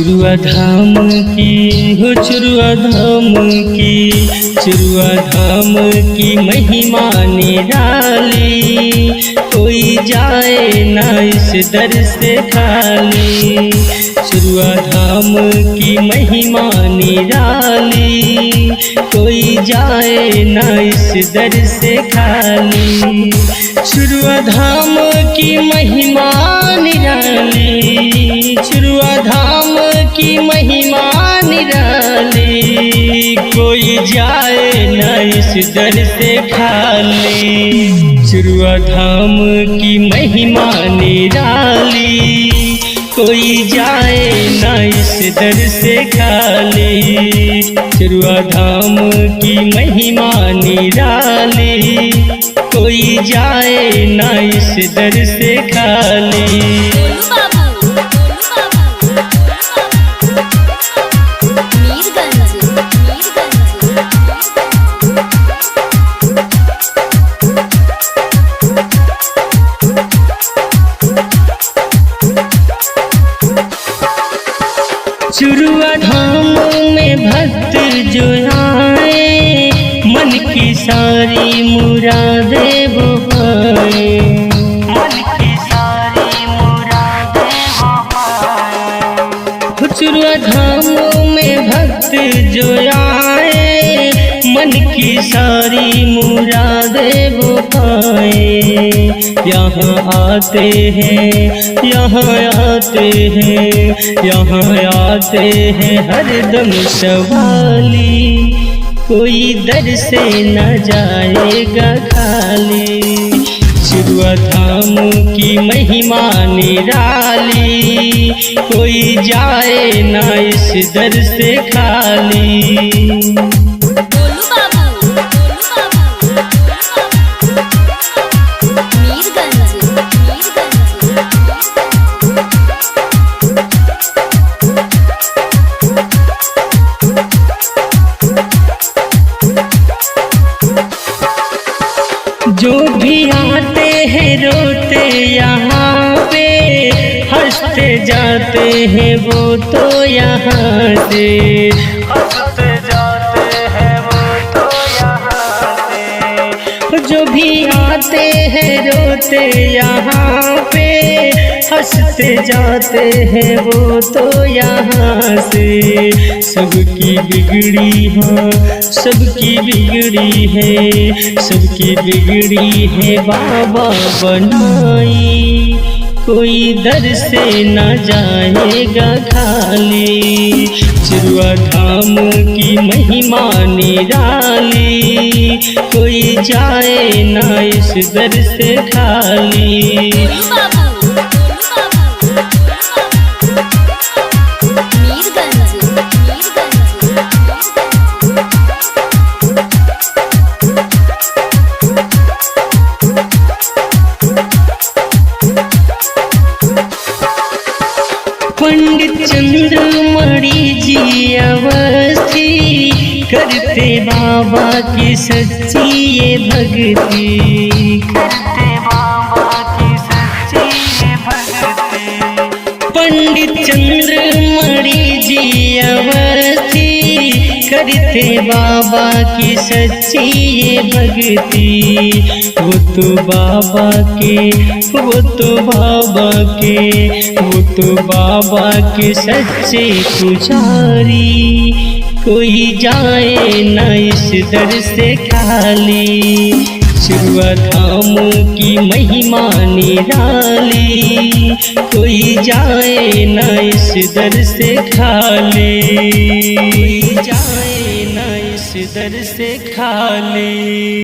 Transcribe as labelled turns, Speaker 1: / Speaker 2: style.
Speaker 1: चुरुआ धाम की हो चुरुआ धाम की महिमा निराली, कोई जाए ना इस दर से खाली। चुरुआ धाम की महिमा निराली, कोई जाए ना इस दर से खाली। चुरुआ धाम की महिमा निराली, चुरुआ धाम की महिमा निराली, कोई जाए ना इस दर से खाली। चुरुआ धाम की महिमा निराली, कोई जाए ना इस दर से खाली। चुरुआ धाम की महिमा निराली, कोई जाए ना इस दर से खाली। चुरुआ धाम में भक्त जो आए, मन की सारी मुरादें वो पाए, मन की सारी मुरादें वो पाए। चुरुआ धाम में भक्त जो आए, मन की सारी मुरादें वो पाए। यहाँ आते हैं, यहाँ आते हैं, यहाँ आते हैं हरदम सवाली, कोई दर से न जाएगा खाली। चुरुआ धाम की महिमा निराली, कोई जाए ना इस दर से खाली। जो भी आते हैं रोते यहाँ पे, हंसते जाते हैं वो तो यहाँ से, हंसते जाते हैं वो तो यहाँ से। जो भी आते हैं रोते यहाँ पे, हंसते जाते हैं वो तो यहाँ से। सबकी बिगड़ी हाँ सबकी बिगड़ी है, सबकी बिगड़ी है बाबा बनाई, कोई दर से न जाएगा खाली। चुरुआ धाम की महिमा निराली, कोई जाए ना इस दर से खाली। पंडित चंद्रमणि जी अवस्थी, करते बाबा की सच्ची ये भक्ति, करते बाबा की सच्ची ये भक्ति। पंडित चंद्रमणि जी अवस्थी, करते बाबा की सच्ची ये भक्ति। वो तो बाबा के, वो तो बाबा के, वो तो बाबा के सच्चे पुजारी, कोई जाए ना इस दर से खाली। चुरुआ धाम की महिमा निराली, कोई जाए ना इस दर से खाली, कोई जाए ना इस दर से खाली।